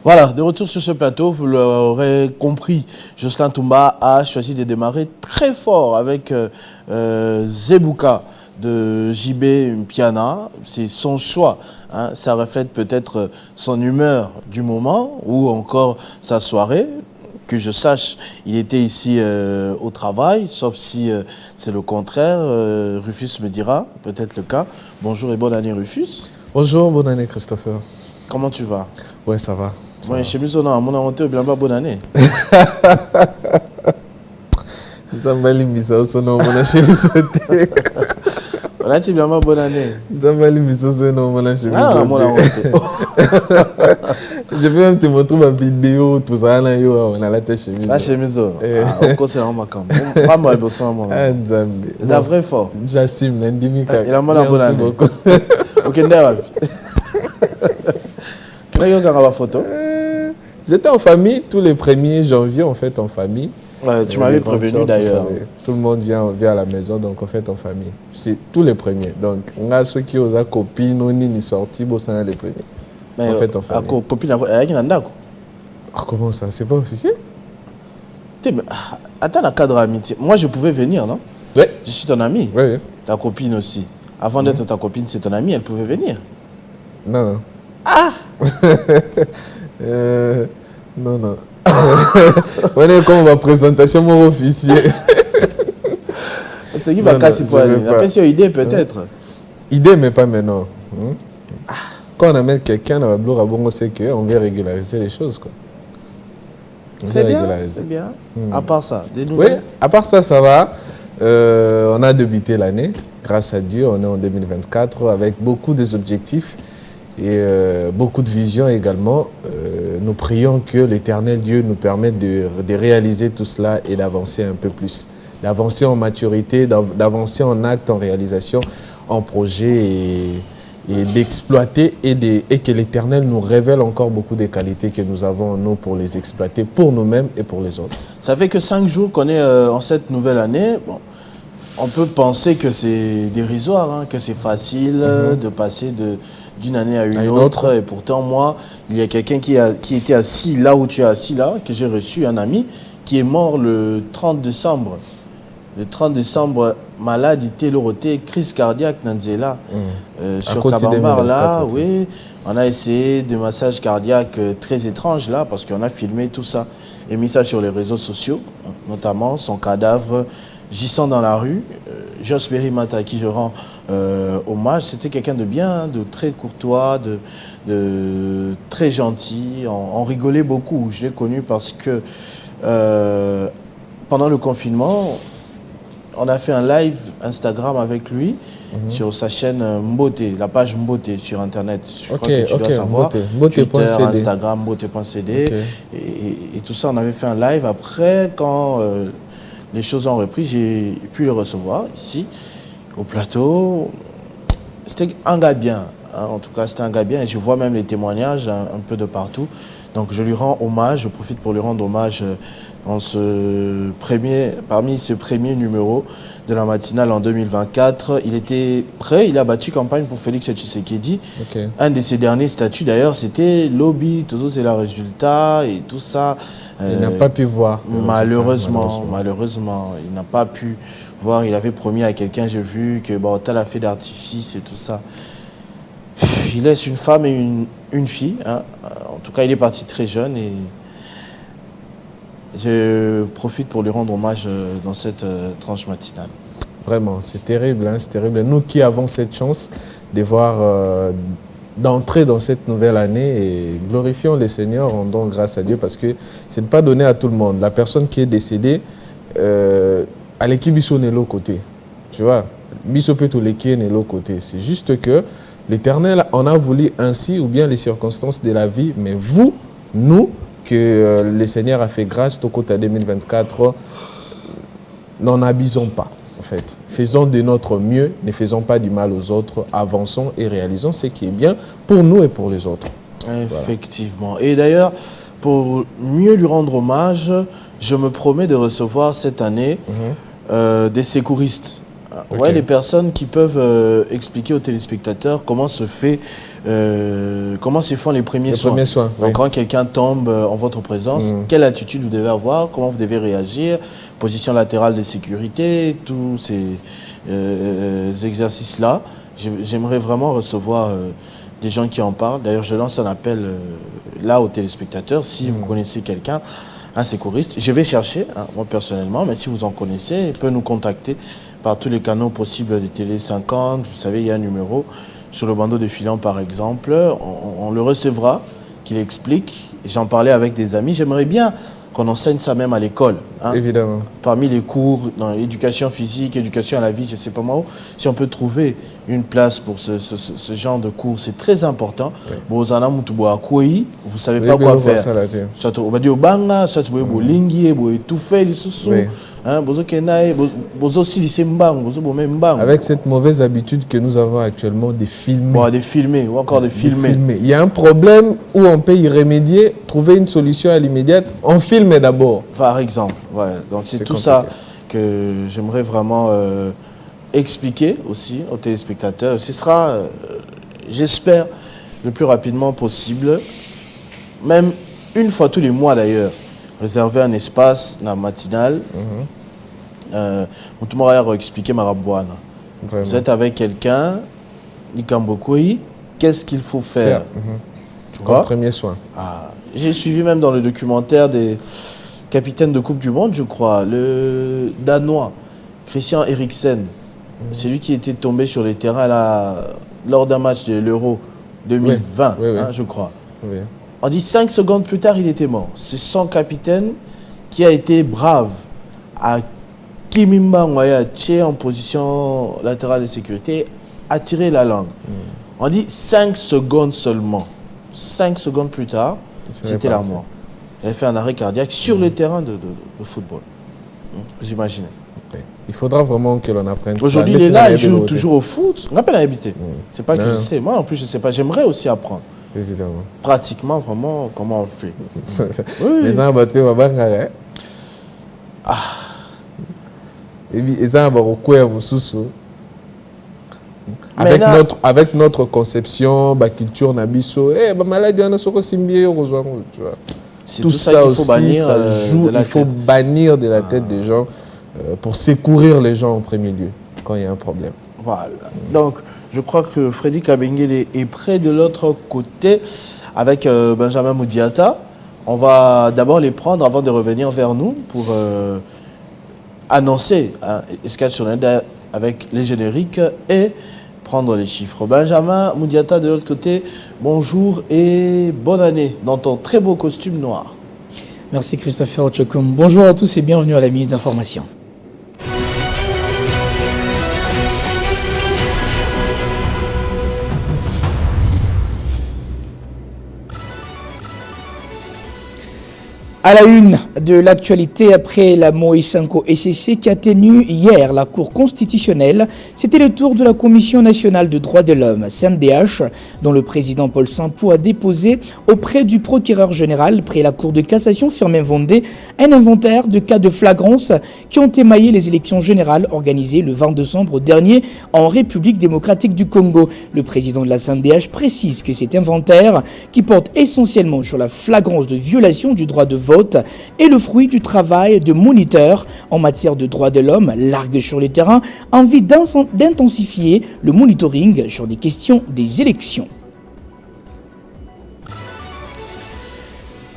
Voilà, de retour sur ce plateau, vous l'aurez compris, Jocelyn Toumba a choisi de démarrer très fort avec Zebouka de JB Piana. C'est son choix, hein. Ça reflète peut-être son humeur du moment ou encore sa soirée. Que je sache, il était ici au travail, sauf si c'est le contraire. Rufus me dira, peut-être le cas. Bonjour et bonne année Rufus. Bonjour, bonne année Christopher. Comment tu vas? Ouais, ça va. Moi, chez Misona, mon inventé, bien bonne année. Zambali Misoso, non, mon chéri sauté. Voilà, tu bien bonne année. Zambali Misoso, non, mon chéri sauté. Ah, mon inventé. Je vais même te montrer ma vidéo, tout ça, là, on a la tête chez Miso. Là, chez Miso. Ah, encore c'est vraiment macam. Pas moi, je sens moi. Ah, Nzambi. C'est vrai fort. J'assume, l'indimika. Il a mon bonne année. Ok, d'accord. Photo. J'étais en famille tous les 1er janvier, en fait, en famille. Ouais, tu m'avais prévenu d'ailleurs. Tout le monde vient à la maison, donc en fait, en famille. C'est tous les premiers. Donc, on a ceux qui ont copine, on est sorti, bon, c'est les premiers. Mais en fait, en famille. Copine, elle est en comment ça? C'est pas officiel? Attends, la cadre amitié. Moi, je pouvais venir, non? Oui. Je suis ton ami. Oui. Ta copine aussi. Avant d'être ta copine, c'est ton ami, elle pouvait venir. Non, non. Ah non, non. On est comme ma présentation, mon officier. C'est qui va casser pour aller? La question idée peut-être. Idée, mais pas maintenant. Quand on amène quelqu'un dans la Blora Bongo, c'est qu'on vient régulariser les choses, quoi. C'est bien, c'est bien. À part ça, des nouvelles? Oui, à part ça, ça va. On a débuté l'année, grâce à Dieu. On est en 2024 avec beaucoup des objectifs et beaucoup de visions également. Nous prions que l'Éternel Dieu nous permette de réaliser tout cela et d'avancer un peu plus. D'avancer en maturité, d'avancer en acte, en réalisation, en projet et d'exploiter et que l'Éternel nous révèle encore beaucoup des qualités que nous avons en nous pour les exploiter pour nous-mêmes et pour les autres. Ça fait que 5 jours qu'on est en cette nouvelle année. Bon, on peut penser que c'est dérisoire, hein, que c'est facile de passer d'une année à une autre. Et pourtant, moi, il y a quelqu'un qui était assis là où tu es assis là, que j'ai reçu, un ami, qui est mort le 30 décembre. Le 30 décembre, malade, il était loroté, crise cardiaque, Nanzela, sur Kabambar, là, oui. On a essayé des massages cardiaques très étranges, là, parce qu'on a filmé tout ça et mis ça sur les réseaux sociaux, notamment son cadavre gissant dans la rue. Jos Mata, à qui je rends hommage, c'était quelqu'un de bien, de très courtois, de très gentil. On rigolait beaucoup. Je l'ai connu parce que pendant le confinement, on a fait un live Instagram avec lui sur sa chaîne Mbote, la page Mbote sur Internet. Je crois que tu dois savoir. Twitter, Instagram, Mbote.cd. Et tout ça, on avait fait un live. Après, quand les choses ont repris, j'ai pu le recevoir ici, au plateau. C'était un gars bien. Hein, en tout cas, c'était un gars bien. Et je vois même les témoignages un peu de partout. Donc, je lui rends hommage. Je profite pour lui rendre hommage parmi ce premier numéro de la matinale en 2024. Il était prêt, il a battu campagne pour Félix Tshisekedi. Un de ses derniers statuts d'ailleurs, c'était lobby, tout ça c'est le résultat et tout ça. Il n'a pas pu voir. Malheureusement, il n'a pas pu voir. Il avait promis à quelqu'un, j'ai vu que bon, t'as la fée d'artifice et tout ça. Il laisse une femme et une fille. Hein. En tout cas, il est parti très jeune et je profite pour lui rendre hommage dans cette tranche matinale. Vraiment, c'est terrible, hein, c'est terrible. Nous qui avons cette chance de voir, d'entrer dans cette nouvelle année et glorifions le Seigneur, rendons grâce à Dieu parce que ce n'est pas donné à tout le monde. La personne qui est décédée, à l'équipe Bissot n'est l'autre côté. Tu vois, Bissot peut tout l'équipe n'est l'autre côté. C'est juste que l'Éternel en a voulu ainsi ou bien les circonstances de la vie, mais vous, nous, que le Seigneur a fait grâce au côté 2024, n'en abusons pas, en fait. Faisons de notre mieux, ne faisons pas du mal aux autres, avançons et réalisons ce qui est bien pour nous et pour les autres. Effectivement. Voilà. Et d'ailleurs, pour mieux lui rendre hommage, je me promets de recevoir cette année des secouristes. Okay. Ouais, les personnes qui peuvent expliquer aux téléspectateurs comment se font les premiers soins. Donc, quand quelqu'un tombe en votre présence, quelle attitude vous devez avoir, comment vous devez réagir, position latérale de sécurité, tous ces exercices-là. J'aimerais vraiment recevoir des gens qui en parlent. D'ailleurs, je lance un appel là aux téléspectateurs. Si vous connaissez quelqu'un, un secouriste, je vais chercher, moi personnellement, mais si vous en connaissez, il peut nous contacter par tous les canaux possibles de Télé 50. Vous savez, il y a un numéro sur le bandeau de filant, par exemple. On le recevra, qu'il explique. J'en parlais avec des amis. J'aimerais bien qu'on enseigne ça même à l'école. Évidemment. Parmi les cours dans éducation physique, éducation à la vie, je ne sais pas moi, si on peut trouver une place pour ce genre de cours, c'est très important. Vous ne savez pas quoi faire. Soit on va dire au banga, soit vous pouvez linguer, vous étouffer les sous-sous. Avec cette mauvaise habitude que nous avons actuellement de filmer. De filmer, ou encore de filmer. Il y a un problème où on peut y remédier, trouver une solution à l'immédiate, on filme d'abord. Par exemple, ouais. Donc c'est tout compliqué. Ça que j'aimerais vraiment expliquer aussi aux téléspectateurs. Ce sera, j'espère, le plus rapidement possible, même une fois tous les mois d'ailleurs, réserver un espace dans la matinale. Tout le monde a expliqué Marabouana. Vous êtes avec quelqu'un, Nikambokoi, qu'est-ce qu'il faut faire? Tu vois? Premier soin. J'ai suivi même dans le documentaire des capitaines de Coupe du Monde, je crois, le Danois, Christian Eriksen. C'est lui qui était tombé sur les terrains là, lors d'un match de l'Euro 2020, je crois. On dit 5 secondes plus tard, il était mort. C'est son capitaine qui a été brave à Kimimba Ngoya en position latérale de sécurité, a tiré la langue. On dit 5 secondes seulement. 5 secondes plus tard, c'était la mort. Il a fait un arrêt cardiaque sur le terrain de football. Vous imaginez. Il faudra vraiment que l'on apprenne ça. Aujourd'hui, il est là, il joue toujours au foot. On rappelle à habiter. C'est pas que je sais. Moi, en plus, je ne sais pas. J'aimerais aussi apprendre. Évidemment. Pratiquement, vraiment, comment on fait. Les gens battent pas bangare. Et ça va au coin avec notre conception, la culture nabiso, maladie on a ce tu vois. Tout ça aussi, ça joue. Il faut bannir de la tête des gens pour secourir les gens en premier lieu quand il y a un problème. Voilà. Donc, je crois que Freddy Kabengele est près de l'autre côté avec Benjamin Moudiata. On va d'abord les prendre avant de revenir vers nous pour annoncer Escale sur l'Inde avec les génériques et prendre les chiffres. Benjamin Moudiata de l'autre côté, bonjour et bonne année dans ton très beau costume noir. Merci Christopher Ochokum. Bonjour à tous et bienvenue à la Minute d'Information. À la une de l'actualité après la Moïse Sanko SCC qui a tenu hier la Cour constitutionnelle, c'était le tour de la Commission nationale de droits de l'homme, CNDH, dont le président Paul Sampou a déposé auprès du procureur général près la Cour de cassation Firmin Vondé un inventaire de cas de flagrance qui ont émaillé les élections générales organisées le 20 décembre dernier en République démocratique du Congo. Le président de la CNDH précise que cet inventaire, qui porte essentiellement sur la flagrance de violation du droit de vote, est le fruit du travail de moniteurs en matière de droits de l'homme largues sur le terrain en vue d'intensifier le monitoring sur des questions des élections.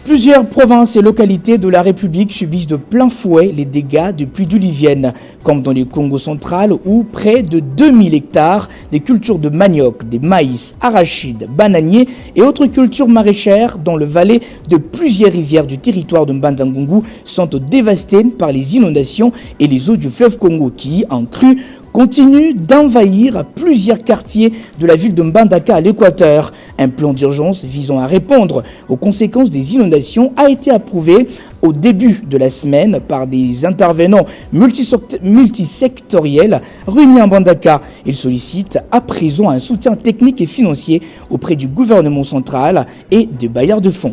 Plusieurs provinces et localités de la République subissent de plein fouet les dégâts de pluies diluviennes, comme dans le Congo central où près de 2000 hectares des cultures de manioc, des maïs, arachides, bananiers et autres cultures maraîchères dans le vallée de plusieurs rivières du territoire de Mbandangungu sont dévastées par les inondations et les eaux du fleuve Congo qui, en crue, continue d'envahir plusieurs quartiers de la ville de Mbandaka à l'équateur. Un plan d'urgence visant à répondre aux conséquences des inondations a été approuvé au début de la semaine par des intervenants multisectoriels réunis à Mbandaka. Ils sollicitent à présent un soutien technique et financier auprès du gouvernement central et des bailleurs de fonds.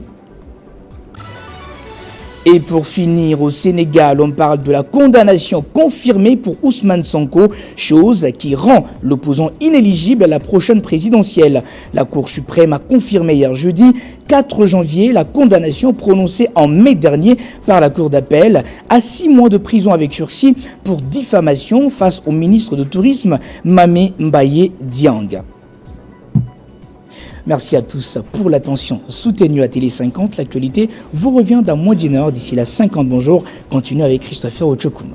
Et pour finir, au Sénégal, on parle de la condamnation confirmée pour Ousmane Sonko, chose qui rend l'opposant inéligible à la prochaine présidentielle. La Cour suprême a confirmé hier jeudi 4 janvier la condamnation prononcée en mai dernier par la Cour d'appel à 6 mois de prison avec sursis pour diffamation face au ministre de Tourisme Mamé Mbaye Diang. Merci à tous pour l'attention soutenue à Télé 50. L'actualité vous revient dans moins d'une heure. D'ici là, 50 bonjours. Continuez avec Christopher Ochokoum.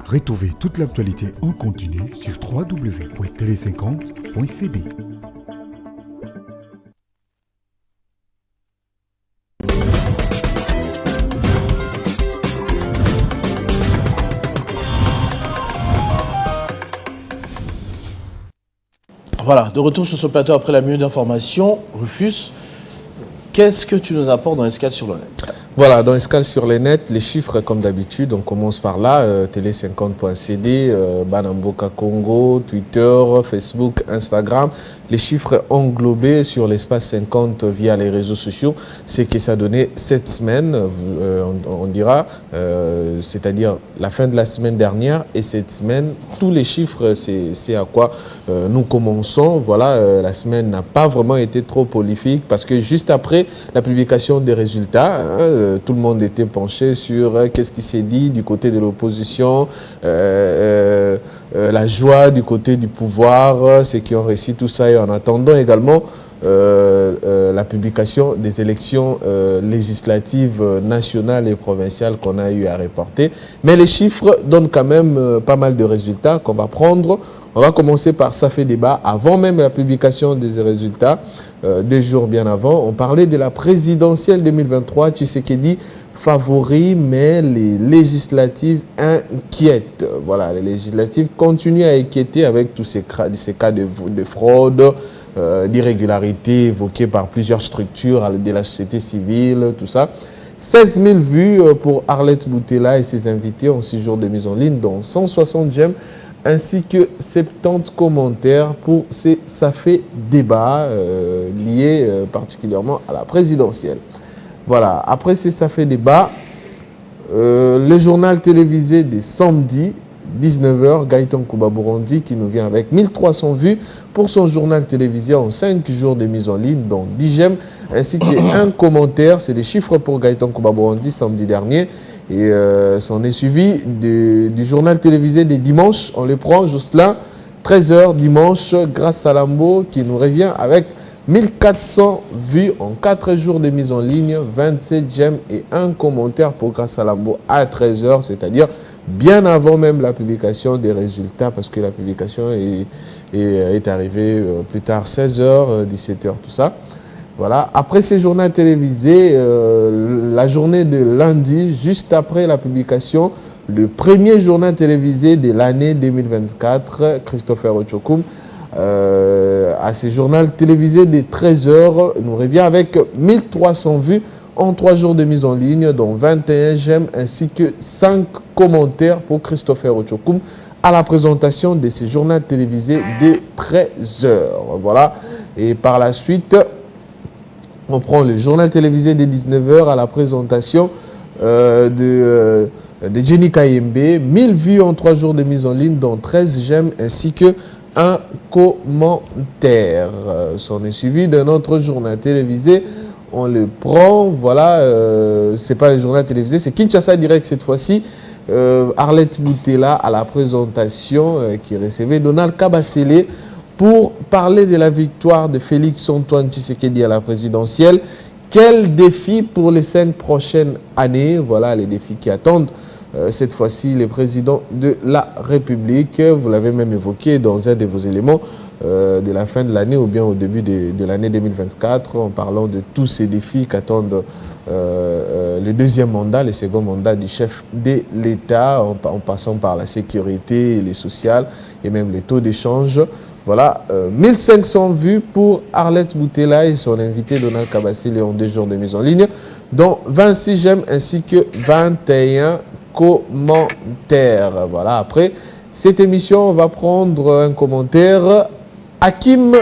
Retrouvez toute l'actualité en continu sur www.tele50.cd. Voilà, de retour sur ce plateau après la minute d'information. Rufus, qu'est-ce que tu nous apportes dans Escale sur le net? Voilà, dans Escale sur les nets, les chiffres comme d'habitude, on commence par là, télé50.cd, Banamboka Congo, Twitter, Facebook, Instagram. Les chiffres englobés sur l'espace 50 via les réseaux sociaux, c'est que ça donnait cette semaine, on dira, c'est-à-dire la fin de la semaine dernière et cette semaine, tous les chiffres, c'est à quoi nous commençons. Voilà, la semaine n'a pas vraiment été trop prolifique parce que juste après la publication des résultats, tout le monde était penché sur qu'est-ce qui s'est dit du côté de l'opposition, la joie du côté du pouvoir, ceux qui ont réussi tout ça, et en attendant également la publication des élections législatives nationales et provinciales qu'on a eu à reporter. Mais les chiffres donnent quand même pas mal de résultats qu'on va prendre. On va commencer par ça fait débat. Avant même la publication des résultats, 2 jours bien avant, on parlait de la présidentielle 2023. Tshisekedi favori, mais les législatives inquiètent. Voilà, les législatives continuent à inquiéter avec tous ces cas de fraude, d'irrégularité évoquées par plusieurs structures de la société civile, tout ça. 16 000 vues pour Arlette Boutella et ses invités en 6 jours de mise en ligne, dont 160 j'aime, ainsi que 70 commentaires pour ces ça fait débat liés particulièrement à la présidentielle. Voilà, après ces ça fait débat, le journal télévisé des samedis, 19h, Gaëtan Kouba-Bourondi qui nous vient avec 1300 vues pour son journal télévisé en 5 jours de mise en ligne, dont 10 j'aime, ainsi qu'un commentaire. C'est des chiffres pour Gaëtan Kouba-Bourondi samedi dernier. Et s'en est suivi du journal télévisé des dimanches. On les prend, Jocelyn, 13h dimanche, grâce à Lambo qui nous revient avec 1400 vues en 4 jours de mise en ligne, 27 j'aime et un commentaire pour Grâce à Lambo à 13h, c'est-à-dire bien avant même la publication des résultats, parce que la publication est arrivée plus tard, 16h, 17h, tout ça. Voilà. Après ces journaux télévisés, la journée de lundi, juste après la publication, le premier journal télévisé de l'année 2024, Christopher Ochokoum, à ces journaux télévisés des 13h, nous revient avec 1300 vues en 3 jours de mise en ligne, dont 21 j'aime ainsi que 5 commentaires pour Christopher Ochokoum à la présentation de ces journaux télévisés des 13h. Voilà. Et par la suite, on prend le journal télévisé des 19h à la présentation de Jenny Kayembe. 1000 vues en 3 jours de mise en ligne, dont 13 j'aime ainsi que un commentaire. S'en est suivi d'un autre journal télévisé. On le prend, voilà, c'est pas le journal télévisé, c'est Kinshasa Direct cette fois-ci. Arlette Boutella à la présentation qui recevait Donald Kabasele pour parler de la victoire de Félix Antoine Tshisekedi à la présidentielle. Quels défis pour les 5 prochaines années? Voilà les défis qui attendent cette fois-ci les présidents de la République. Vous l'avez même évoqué dans un de vos éléments de la fin de l'année ou bien au début de l'année 2024 en parlant de tous ces défis qu'attendent le deuxième mandat, le second mandat du chef de l'État en passant par la sécurité, les sociales et même les taux d'échange. Voilà, 1500 vues pour Arlette Boutella et son invité Donald Kabasele en 2 jours de mise en ligne, dont 26 j'aime ainsi que 21 commentaires. Voilà, après cette émission, on va prendre un commentaire. Hakim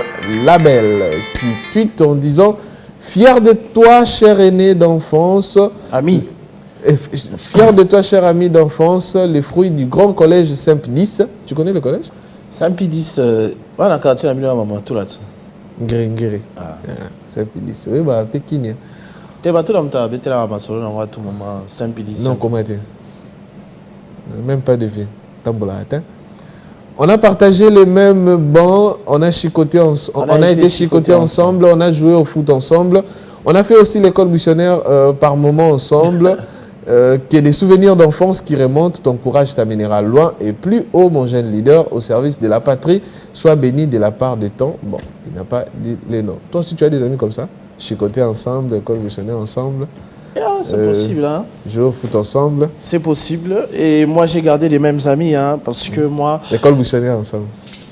Label qui tweet en disant Fier de toi, cher aîné d'enfance. Ami. Fier de toi, cher ami d'enfance, les fruits du grand collège Saint-Pédis. Tu connais le collège? Saint-Pédis, on a quartier la maman, tout là. Ngiri. Saint-Pédis. Oui, bah, Pékin. Tu es battu dans ta bête là, ma soeur, on va tout moment Saint-Pédis. Non, comment tu? Même pas de vie. Tambola, attends. On a partagé les mêmes bancs, on a chicoté, on a été chicotés ensemble, on a joué au foot ensemble. On a fait aussi l'école missionnaire par moments ensemble, qui est des souvenirs d'enfance qui remontent. Ton courage t'amènera loin et plus haut, mon jeune leader, au service de la patrie. Sois béni de la part des temps. Bon, il n'a pas dit les noms. Toi, si tu as des amis comme ça, chicotés ensemble, école missionnaire ensemble. C'est possible, hein. Jouer au foot ensemble. C'est possible. Et moi, j'ai gardé les mêmes amis, hein, parce que moi... L'école missionnaire ensemble.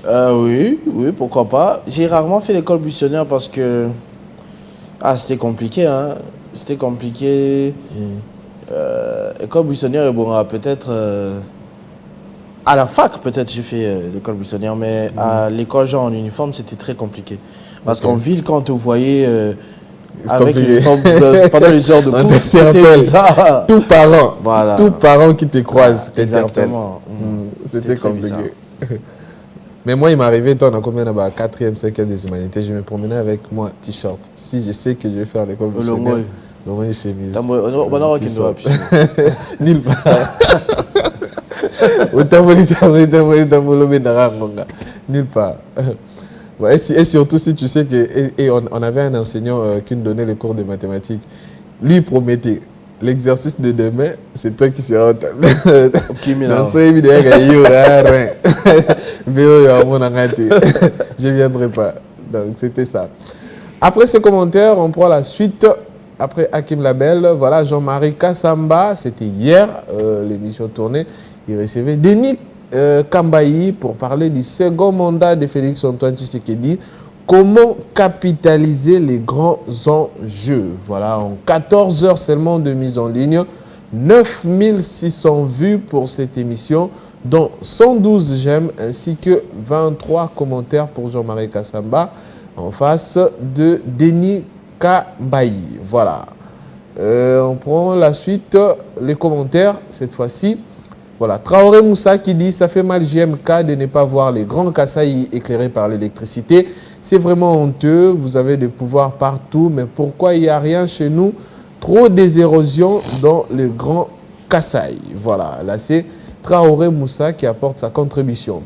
Oui, pourquoi pas. J'ai rarement fait l'école missionnaire parce que... Ah, c'était compliqué, hein. C'était compliqué. École missionnaire, bon, peut-être... à la fac, peut-être, j'ai fait l'école missionnaire, mais à l'école, genre en uniforme, c'était très compliqué. Parce qu'en ville, quand tu voyais... avec l'uniforme pendant les heures de cours, c'était bizarre. Tout parent, voilà. Tout parent qui te croise, exactement. C'était compliqué. Mais moi, il m'est arrivé, toi, on a combien là-bas, 4e, 5e des humanités, je me promenais avec moi, t-shirt. Si je sais que je vais faire l'école missionnaire, longo et chemise. Nulle part. Nulle part. Ouais, et surtout si tu sais qu'on avait un enseignant qui nous donnait les cours de mathématiques. Lui, il promettait, l'exercice de demain, c'est toi qui seras au tableau. Je ne viendrai pas. Donc, c'était ça. Après ce commentaire, on prend la suite. Après Hakim Label, voilà, Jean-Marie Kassamba, c'était hier, l'émission tournée. Il recevait Denis Kambayi pour parler du second mandat de Félix Antoine Tshisekedi. Comment capitaliser les grands enjeux? Voilà, en 14 heures seulement de mise en ligne, 9600 vues pour cette émission, dont 112 j'aime ainsi que 23 commentaires pour Jean-Marie Kassamba en face de Denis Kambayi. Voilà. On prend la suite, les commentaires cette fois-ci. Voilà, Traoré Moussa qui dit « Ça fait mal JMK de ne pas voir les grands Kasaï éclairés par l'électricité. C'est vraiment honteux, vous avez des pouvoirs partout, mais pourquoi il n'y a rien chez nous? Trop des érosions dans les grands Kasaï. » Voilà, là c'est Traoré Moussa qui apporte sa contribution.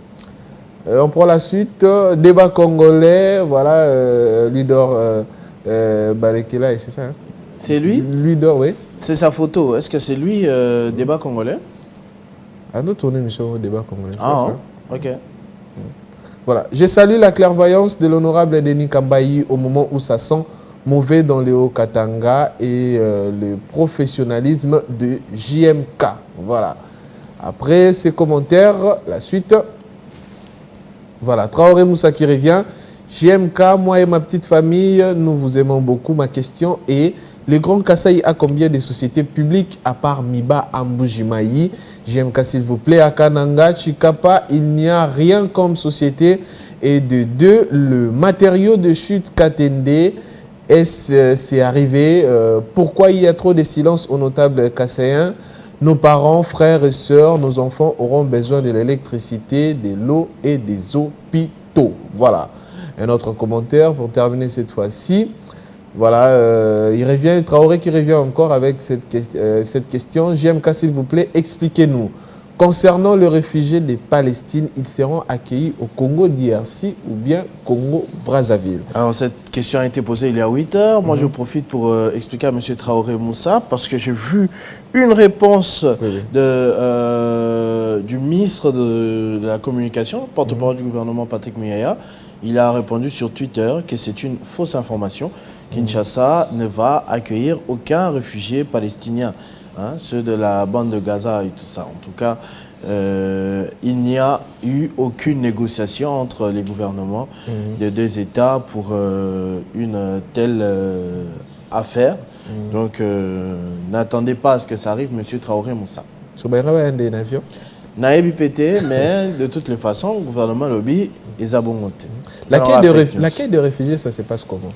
On prend la suite, débat congolais, voilà, leader Balekela, et c'est ça, hein? C'est lui? Leader, oui. C'est sa photo, est-ce que c'est lui, débat congolais? À nous tourner, monsieur, au débat congolais. Ah, ok. Voilà. Je salue la clairvoyance de l'honorable Denis Kambayi au moment où ça sent mauvais dans le Haut-Katanga et le professionnalisme de JMK. Voilà. Après ces commentaires, la suite. Voilà. Traoré Moussa qui revient. JMK, moi et ma petite famille, nous vous aimons beaucoup. Ma question est, les grands Kasaï a combien de sociétés publiques à part Miba Ambujimayi? JMK, s'il vous plaît, à Kananga, Chikapa, il n'y a rien comme société. Et de deux, le matériau de chute Katende, c'est arrivé. Pourquoi il y a trop de silence aux notables kassaïens? Nos parents, frères et sœurs, nos enfants auront besoin de l'électricité, de l'eau et des hôpitaux. Voilà. Un autre commentaire pour terminer cette fois-ci. Voilà, il revient, Traoré qui revient encore avec cette question. JMK, s'il vous plaît, expliquez-nous. Concernant les réfugiés des Palestine, ils seront accueillis au Congo DRC ou bien Congo-Brazzaville? Alors, cette question a été posée il y a 8 heures. Moi, je profite pour expliquer à M. Traoré Moussa, parce que j'ai vu une réponse du ministre de la Communication, porte-parole du gouvernement Patrick Muyaya. Il a répondu sur Twitter que c'est une fausse information. Kinshasa ne va accueillir aucun réfugié palestinien, hein, ceux de la bande de Gaza et tout ça. En tout cas, il n'y a eu aucune négociation entre les gouvernements des deux États pour une telle affaire. Donc, n'attendez pas à ce que ça arrive, M. Traoré Moussa. Naïbi pété, mais de toutes les façons, le gouvernement lobby est abongoté. L'accueil de réfugiés, ça se passe comment?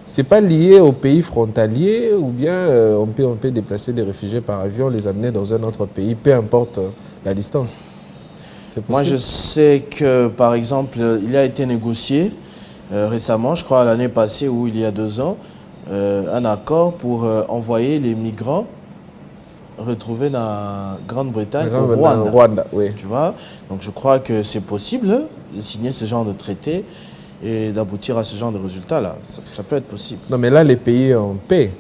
c'est pas lié aux pays frontaliers ou bien on peut déplacer des réfugiés par avion, les amener dans un autre pays, peu importe la distance. Moi, je sais que, par exemple, il a été négocié récemment, je crois l'année passée ou il y a 2 ans, un accord pour envoyer les migrants retrouvés dans Grande-Bretagne au Rwanda. Rwanda, oui. Tu vois? Donc je crois que c'est possible de signer ce genre de traité et d'aboutir à ce genre de résultats-là. Ça peut être possible. Non, mais là, les pays en paix.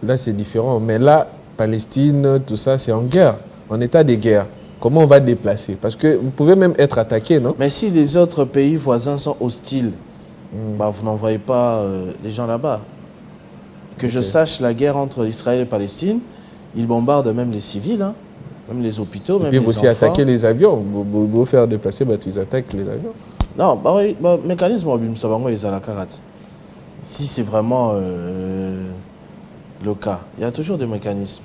Là, c'est différent. Mais là, Palestine, tout ça, c'est en guerre, en état de guerre. Comment on va déplacer? Parce que vous pouvez même être attaqué, non? Mais si les autres pays voisins sont hostiles, bah, vous n'envoyez pas les gens là-bas. Que je sache, la guerre entre Israël et Palestine, ils bombardent même les civils, hein, même les hôpitaux, même les enfants. Ils peuvent aussi attaquer les avions. Vous faire déplacer, bah, ils attaquent les avions. Non, bah oui, bah, mécanisme, ils ont la carate. Si c'est vraiment le cas, il y a toujours des mécanismes.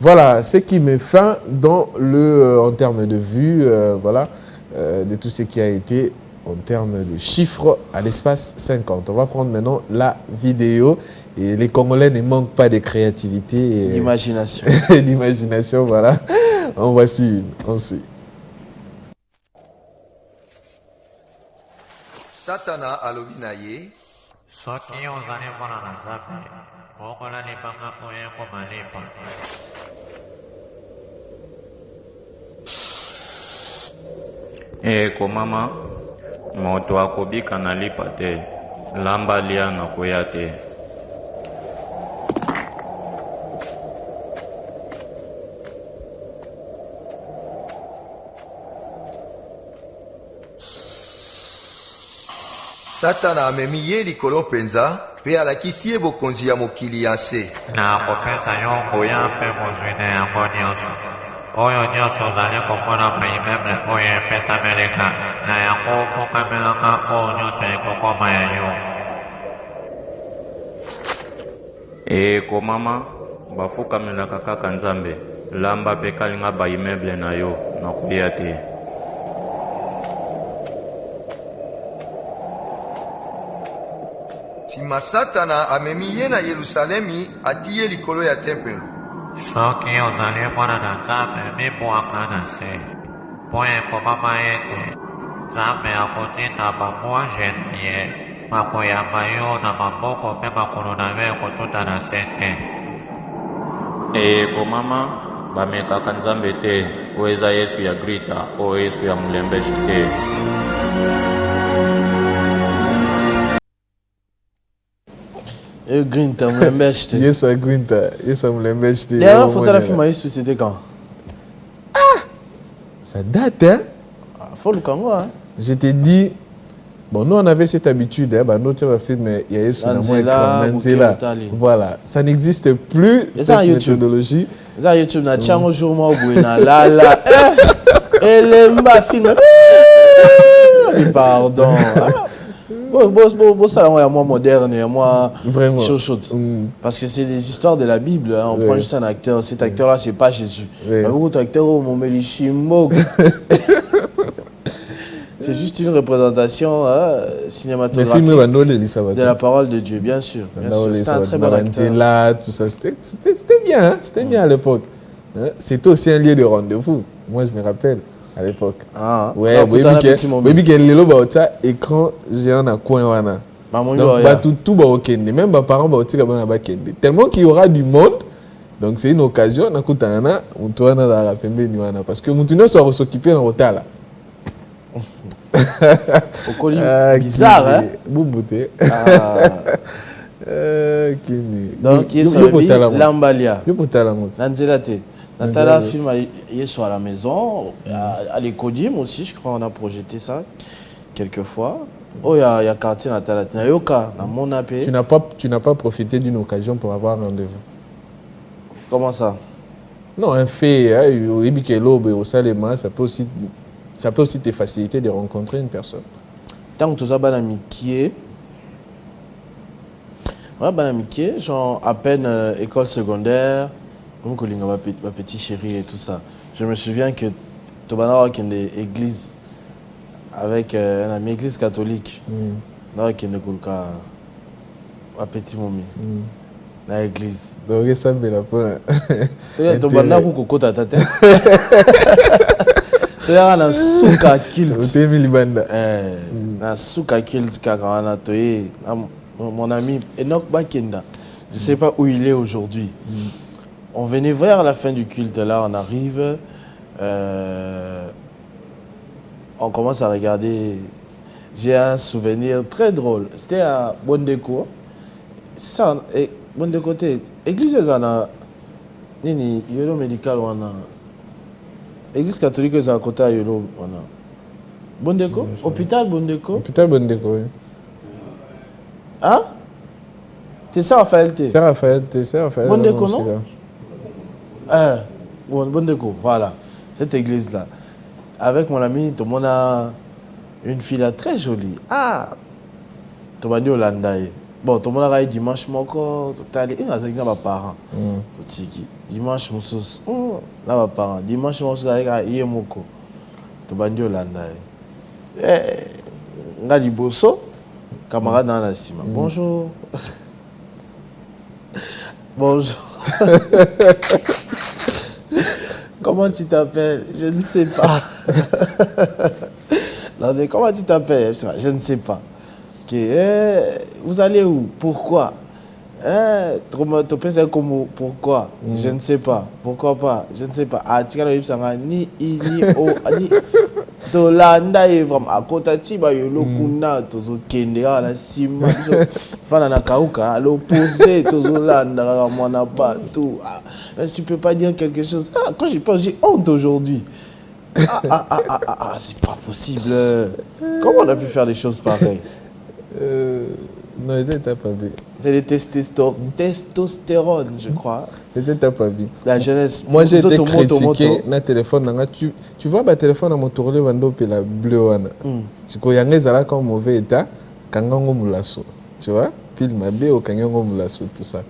Voilà, ce qui met fin dans en termes de vue, voilà, de tout ce qui a été en termes de chiffres à l'espace 50. On va prendre maintenant la vidéo. Et les Congolais ne manquent pas de créativité. D'imagination. D'imagination, voilà. En voici une. On suit. Satana alobinaye. Soki ozali mwana na Nzambe, bongola libanga oyo komalipa. Komama, moto akobika na lipa te, lamba lia na koya te. Satana amemi ye likolo mpenza mpe alakisi ye bokonzi ya mokili ya se. Nakopesa yo nguya mpe mozwi na yango nyonso. Oyo nyonso ozali komona baimeble oyo epesameleka, na yango ofukamelaka oyo nyonso ekokoma ya yo. Komama, bafukamelaka kaka Nzambe, lamba mpe kalinga baimeble na yo na koya te. Nsima Satana amemi ye na Yelusalemi ati ye likolo ya tempelo. Soki ozali mwana na Nzambe, mibwaka na se. Mpo ekomama ete Nzambe akotinda bamwaje na ye, makoyamba yo na maboko mpe makolo na yo ekotuta na se te. Komama, bamekaka Nzambe te, oyo eza Yesu ya Grita, oyo Yesu ya Mulembeshi te. Grinta, Mulembeshi te. Yesu ya Grinta, Yesu ya Mulembeshi te. Dernière fois, tu as filmé Yesu, c'était quand? Ça date, hein? Faut le Congo, hein? Je t'ai dit, bon, nous on avait cette habitude, hein, bah, nous on film, il y a Yesu Nanzela. Voilà, ça n'existe plus, cette méthodologie. Ça YouTube, na tchango jour moi na la elemba film. Pardon. Bon, ça, là, moi moderne, moi chouchoute. Parce que c'est des histoires de la Bible. Hein. On prend juste un acteur. Cet acteur-là, c'est pas Jésus. Il y a beaucoup d'acteurs, c'est juste une représentation cinématographique de la parole de Dieu, bien sûr. C'était un très bon acteur. Tout ça, c'était bien, hein? C'était bien à l'époque. Hein? C'était aussi un lieu de rendez-vous. Moi, je me rappelle. À l'époque. Ah, ouais, baby qui est là, écran géant à coin wana. Donc tout va au Kende, même mes parents vont aussi là-bas à Kende. Tellement qu'il y aura du monde, donc c'est une occasion, on a coûté un an, on tourne dans la pembe nuana parce que mon tunnel soit s'occuper dans l'hôtel là. Bizarre, hein? Boubouté. Donc il est Lambalia. Je peux t'aller Nanzela te. Natala film hier sur à la maison, à l'Ecodim aussi, je crois on a projeté ça quelques fois. Oh, il y a quartier Natala Yoka dans mon AP. Tu n'as pas profité d'une occasion pour avoir un rendez-vous. Comment ça? Non, un fait, au Salema, ça peut aussi te faciliter de rencontrer une personne. Tant que tu as un amitié, genre à peine école secondaire. Comme ma petite chérie et tout ça. Je me souviens que Tobana a une église avec un ami, église catholique. Non, qui ne coule qu'à petit mommy. Dans l'église. Donc, ça me l'a pas. Tu as un coco à ta tête. Tu as un souk à kilt. Tu as mis banda. Un souk à kilt mon ami Enoch Bakenda. Je ne sais pas où il est aujourd'hui. On venait vers la fin du culte, là, on arrive. On commence à regarder. J'ai un souvenir très drôle. C'était à Bondeko. C'est ça, Bondeko, église, on a. Nini, Yolo médical, on a. Église catholique, c'est à côté de Yolo, on a. Bondeko? Hôpital Bondeko? Hôpital Bondeko, oui. Hein? C'est ça, Raphaël T. C'est Raphaël T. C'est Raphaël. Bondeko, non? Bondeko, voilà. Cette église-là. Avec mon ami, tout le monde a une fille là très jolie. Ah! Tout le monde est Hollanda. Bon, tout le monde a dimanche, mon corps. Tu as allé, il y a des parents. Dimanche, mon sauce. Là, mes parents. Dimanche, mon sauce, il y a des moko. Tout le monde est Hollanda. Ngali Bosso, camarade dans la cima. Bonjour. Bonjour. Comment tu t'appelles? Je ne sais pas. Non, mais comment tu t'appelles? Je ne sais pas. Vous allez où? Pourquoi? Pourquoi? Je ne sais pas. Pourquoi pas? Je ne sais pas. Ah, tu as ni Tolanda est vraiment à côté de Yolokuna, Tozo Kendera, la Sima, Fanana Kauka, à l'opposé, Tozo Landa, Monabatou. Tu peux pas dire quelque chose. Ah, quand j'y pense, j'ai honte aujourd'hui. C'est pas possible. Comment on a pu faire des choses pareilles? Non, les t'as pas vu. C'est les testostérone, je crois. Les t'as pas vu. La jeunesse. Moi, j'ai été critiqué dans le téléphone. Tu vois, le téléphone à mon tourné, et la bleue. C'est qu'il y a des gens qui ont mauvais état, Kangango Moulasso. Tu vois? Pile ma bé au Kangango Moulasso, tout ça.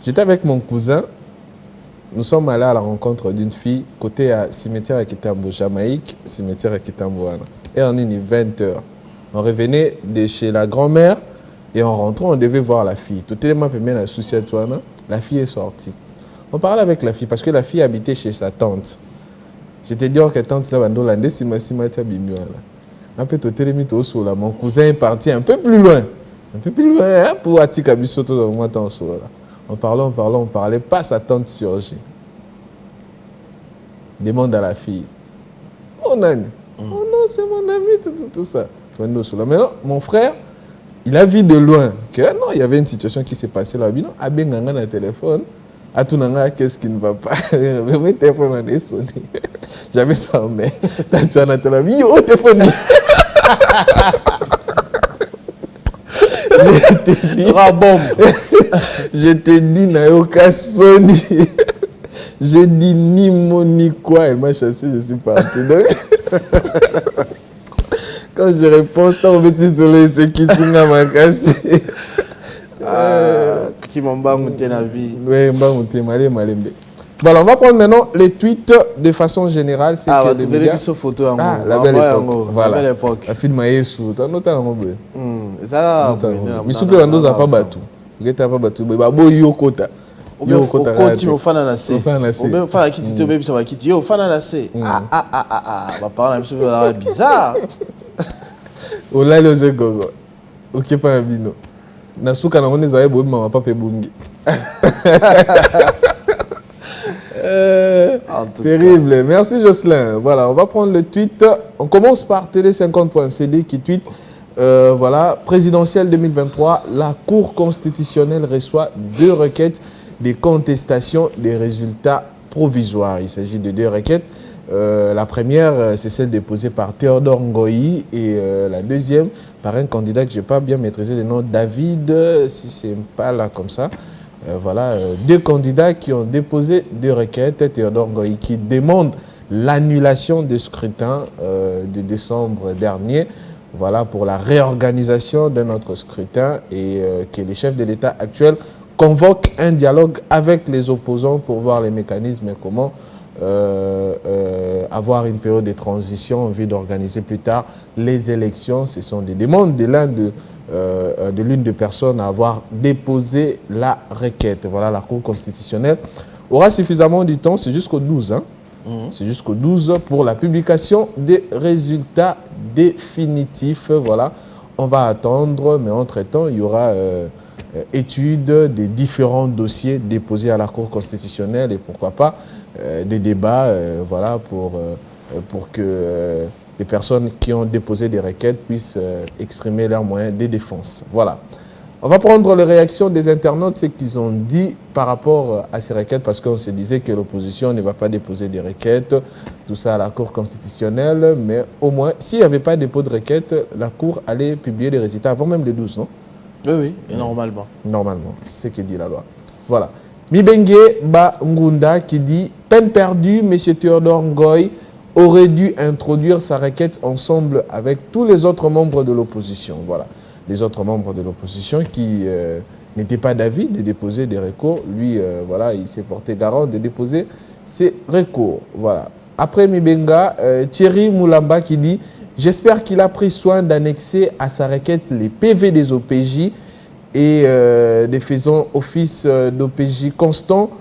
J'étais avec mon cousin. Nous sommes allés à la rencontre d'une fille côté à cimetière à Kitambo, Jamaïque, cimetière à Kitambo. Et on est 20h. On revenait de chez la grand-mère. Et en rentrant, on devait voir la fille. Tout le monde peut mettre un souci à toi, non? La fille est sortie. On parlait avec la fille parce que la fille habitait chez sa tante. J'étais dit que tante là, un peu tout là. Mon cousin est parti un peu plus loin. Un peu plus loin, hein, pour Atika Bissoto dans le temps. On parlait, pas sa tante surgit. Demande à la fille. Oh, Nani. Oh non, c'est mon ami, tout ça. Mais non, mon frère, il a vu de loin que non, il y avait une situation qui s'est passée là. Il a bien dans le téléphone. À tout nanga, qu'est-ce qui ne va pas? Mon téléphone a sonné. J'avais ça en main. Tu as un téléphone. Yo, téléphone. Je t'ai dit, Nayoka Sony. J'ai dit ni mon ni quoi. Elle m'a chassé, je suis parti. Quand je réponds, ton petit soleil, c'est qui s'en m'a cassé. Qui m'ont bamouté la vie. Oui, bamouté, malé. Voilà, on va prendre maintenant les tweets de façon générale. C'est que tu verrais plus photo en la belle époque. Voilà. La belle époque. La fille de Maïsou, tu as noté la mobile. Ça, mais si tu as pas battu. Tu pas battu. Yokota. Okoti ofana na se. Ofana kiti to baby ça va kiti. Yo ofana na se. Ma parole est bizarre. Ola le jeu gogo. OK pas bino. Nasuka na ngone zaye bo mama papa bungi. Terrible. Merci Jocelyn. Voilà, on va prendre le tweet. On commence par Télé50.cd qui tweet voilà, présidentielle 2023, la Cour constitutionnelle reçoit 2 requêtes de contestation des résultats provisoires. Il s'agit de 2 requêtes. La première, c'est celle déposée par Théodore Ngoyi et la deuxième par un candidat que je n'ai pas bien maîtrisé le nom, David, si ce n'est pas là comme ça. Voilà, 2 candidats qui ont déposé 2 requêtes. Théodore Ngoyi qui demande l'annulation du scrutin de décembre dernier. Voilà, pour la réorganisation de notre scrutin et que les chefs de l'État actuel convoquent un dialogue avec les opposants pour voir les mécanismes et comment avoir une période de transition en vue d'organiser plus tard les élections. Ce sont des demandes de l'une des personnes à avoir déposé la requête. Voilà, la Cour constitutionnelle aura suffisamment du temps, c'est jusqu'au 12. Hein. C'est jusqu'au 12 pour la publication des résultats définitifs. Voilà, on va attendre, mais entre-temps, il y aura étude des différents dossiers déposés à la Cour constitutionnelle et pourquoi pas des débats voilà, pour que les personnes qui ont déposé des requêtes puissent exprimer leurs moyens de défense. Voilà. On va prendre les réactions des internautes, ce qu'ils ont dit par rapport à ces requêtes, parce qu'on se disait que l'opposition ne va pas déposer des requêtes, tout ça à la Cour constitutionnelle, mais au moins, s'il n'y avait pas de dépôt de requête, la Cour allait publier les résultats avant même le 12, non? Oui, et normalement. Normalement, c'est ce que dit la loi. Voilà. Mibengue Ngunda qui dit « Peine perdue, M. Théodore Ngoy aurait dû introduire sa requête ensemble avec tous les autres membres de l'opposition. » Voilà. Les autres membres de l'opposition qui n'étaient pas d'avis de déposer des recours. Lui, voilà, il s'est porté garant de déposer ses recours. Voilà. Après Mibenga, Thierry Moulamba qui dit « J'espère qu'il a pris soin d'annexer à sa requête les PV des OPJ et des faisant office d'OPJ constant.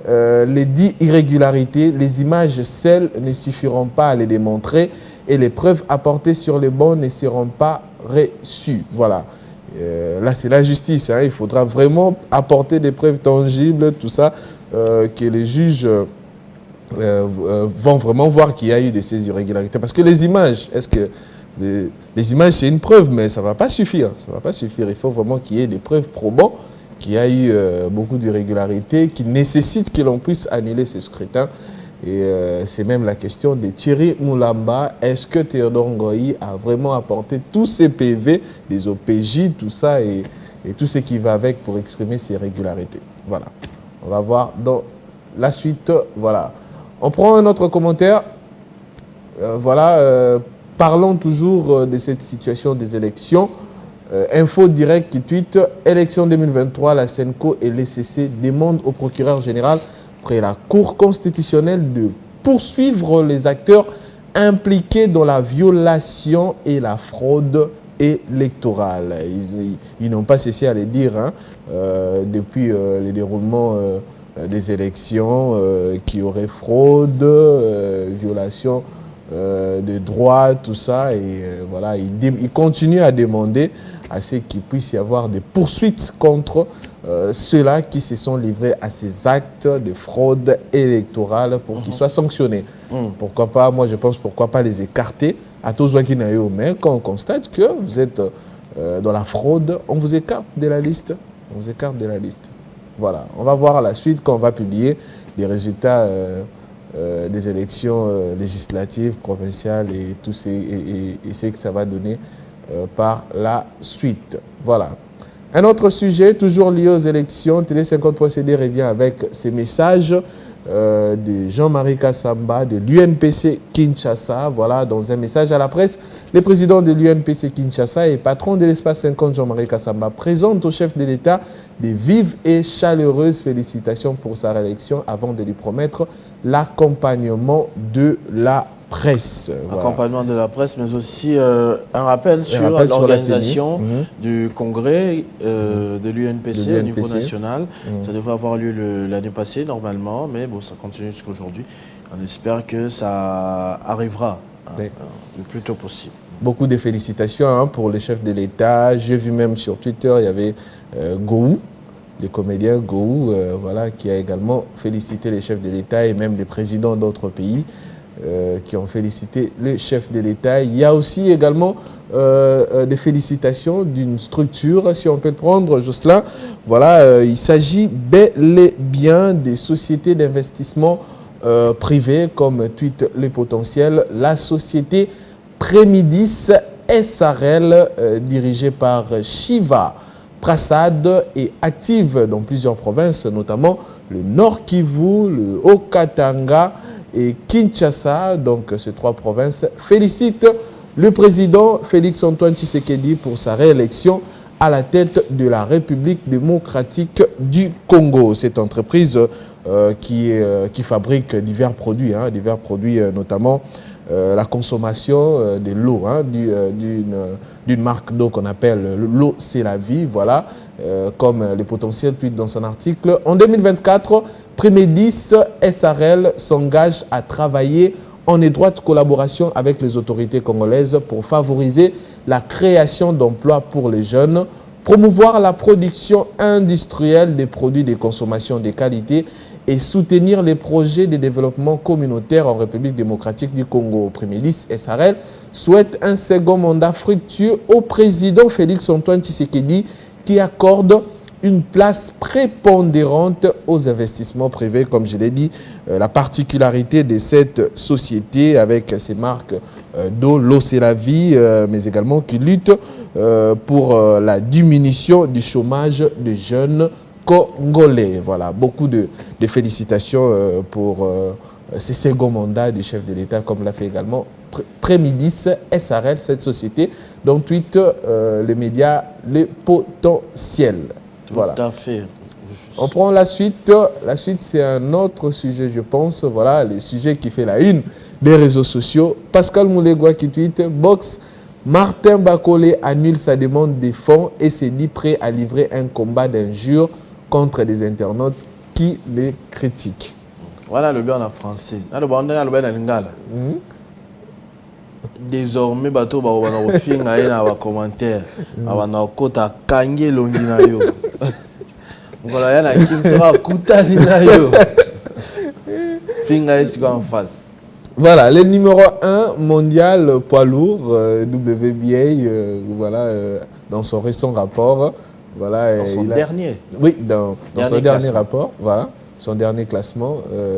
Les 10 irrégularités, les images seules ne suffiront pas à les démontrer et les preuves apportées sur les bancs ne seront pas reçues. » Voilà. Là, c'est la justice. Hein. Il faudra vraiment apporter des preuves tangibles, tout ça, que les juges vont vraiment voir qu'il y a eu ces irrégularités. Parce que les images, est-ce que les images, c'est une preuve, mais ça ne va pas suffire. Ça ne va pas suffire. Il faut vraiment qu'il y ait des preuves probantes qu'il y a eu beaucoup d'irrégularités qui nécessitent que l'on puisse annuler ce scrutin. Et c'est même la question de Thierry Moulamba. Est-ce que Théodore Ngoy a vraiment apporté tous ces PV, des OPJ, tout ça et tout ce qui va avec pour exprimer ces irrégularités? Voilà. On va voir dans la suite. Voilà. On prend un autre commentaire. Voilà. Parlons toujours de cette situation des élections. Info Direct qui tweet « Élection 2023, la Senco et l'ECC demandent au procureur général près la Cour constitutionnelle de poursuivre les acteurs impliqués dans la violation et la fraude électorale. » Ils n'ont pas cessé à le dire hein, depuis le déroulement des élections qui aurait fraude, violation de droits, tout ça. Et voilà, ils continuent à demander à ce qu'il puisse y avoir des poursuites contre ceux-là qui se sont livrés à ces actes de fraude électorale pour qu'ils soient sanctionnés. Pourquoi pas, moi je pense, pourquoi pas les écarter à tous Wakinayo. Mais quand on constate que vous êtes dans la fraude, on vous écarte de la liste. On vous écarte de la liste. Voilà, on va voir à la suite quand on va publier les résultats des élections législatives, provinciales et tout ce que ça va donner par la suite. Voilà. Un autre sujet, toujours lié aux élections, Télé50.cd revient avec ces messages de Jean-Marie Kassamba, de l'UNPC Kinshasa. Voilà, dans un message à la presse, le président de l'UNPC Kinshasa et patron de l'espace 50, Jean-Marie Kassamba, présente au chef de l'État des vives et chaleureuses félicitations pour sa réélection avant de lui promettre l'accompagnement de la presse. Accompagnement de la presse, mais aussi un rappel sur l'organisation du congrès de l'UNPC au niveau national. Ça devait avoir lieu l'année passée normalement, mais bon, ça continue jusqu'à aujourd'hui. On espère que ça arrivera le plus tôt possible. Beaucoup de félicitations hein, pour le chef de l'État. J'ai vu même sur Twitter, il y avait Gou, le comédien Gou, voilà, qui a également félicité les chefs de l'État et même les présidents d'autres pays. Qui ont félicité le chef de l'État. Il y a aussi également des félicitations d'une structure, si on peut le prendre, Jocelyn. Voilà, il s'agit bel et bien des sociétés d'investissement privées, comme tweet le potentiel, la société Prémidis SRL, dirigée par Shiva Prasad et active dans plusieurs provinces, notamment le Nord Kivu, le Haut-Katanga et Kinshasa, donc ces trois provinces, félicite le président Félix-Antoine Tshisekedi pour sa réélection à la tête de la République démocratique du Congo. Cette entreprise qui fabrique divers produits, notamment la consommation de l'eau, d'une marque d'eau qu'on appelle l'eau c'est la vie, voilà, comme le potentiel tweet dans son article. En 2024, Prémédis SRL s'engage à travailler en étroite collaboration avec les autorités congolaises pour favoriser la création d'emplois pour les jeunes, promouvoir la production industrielle des produits de consommation de qualité et soutenir les projets de développement communautaire en République démocratique du Congo. Prémédis SRL souhaite un second mandat fructueux au président Félix-Antoine Tshisekedi qui accorde une place prépondérante aux investissements privés, comme je l'ai dit. La particularité de cette société avec ses marques d'eau, l'eau c'est la vie, mais également qui lutte pour la diminution du chômage des jeunes congolais. Voilà, beaucoup de félicitations pour ce second mandat du chef de l'État, comme l'a fait également Prémédis SRL, cette société dont tweet les médias Le Potentiel. Voilà. Tout à fait. On prend la suite. La suite, c'est un autre sujet, je pense. Voilà, le sujet qui fait la une des réseaux sociaux. Pascal Moulegua qui tweet « Box, Martin Bakole annule sa demande de fonds et s'est dit prêt à livrer un combat d'injures contre des internautes qui les critiquent. » Voilà le bien en français. Le bien en lingala. Désormais, bateau ba wana ofinga ina ba commentaire. Abana kota kange longi na yo. Voilà yana kinsera kutani na yo. Finga est en face. Voilà, le numéro 1 mondial poids lourd, WBA, voilà, dans son récent rapport. Voilà, dans son dernier. Oui, dans son dernier rapport, voilà. Son dernier classement,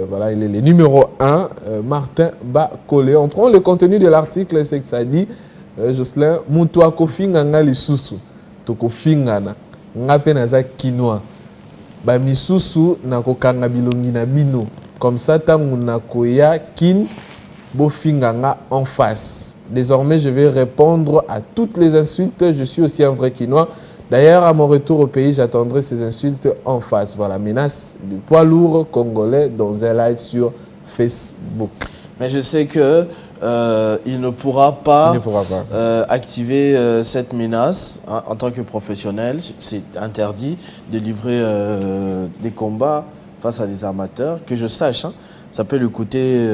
voilà, il est le numéro 1, Martin Bakole. On prend le contenu de l'article, c'est que ça dit, Jocelyn, Moutoua Kofinganga lisusu, Tokofingana, Ngape naza kinoa, ba misusu na kokanga bilongi na bino, comme ça tangu na koya kin bofinganga en face. Désormais, je vais répondre à toutes les insultes, je suis aussi un vrai kinois. D'ailleurs, à mon retour au pays, j'attendrai ces insultes en face. Voilà, menace du poids lourd congolais dans un live sur Facebook. Mais je sais que il ne pourra pas, activer cette menace hein, en tant que professionnel. C'est interdit de livrer des combats face à des amateurs. Que je sache, hein, ça peut lui coûter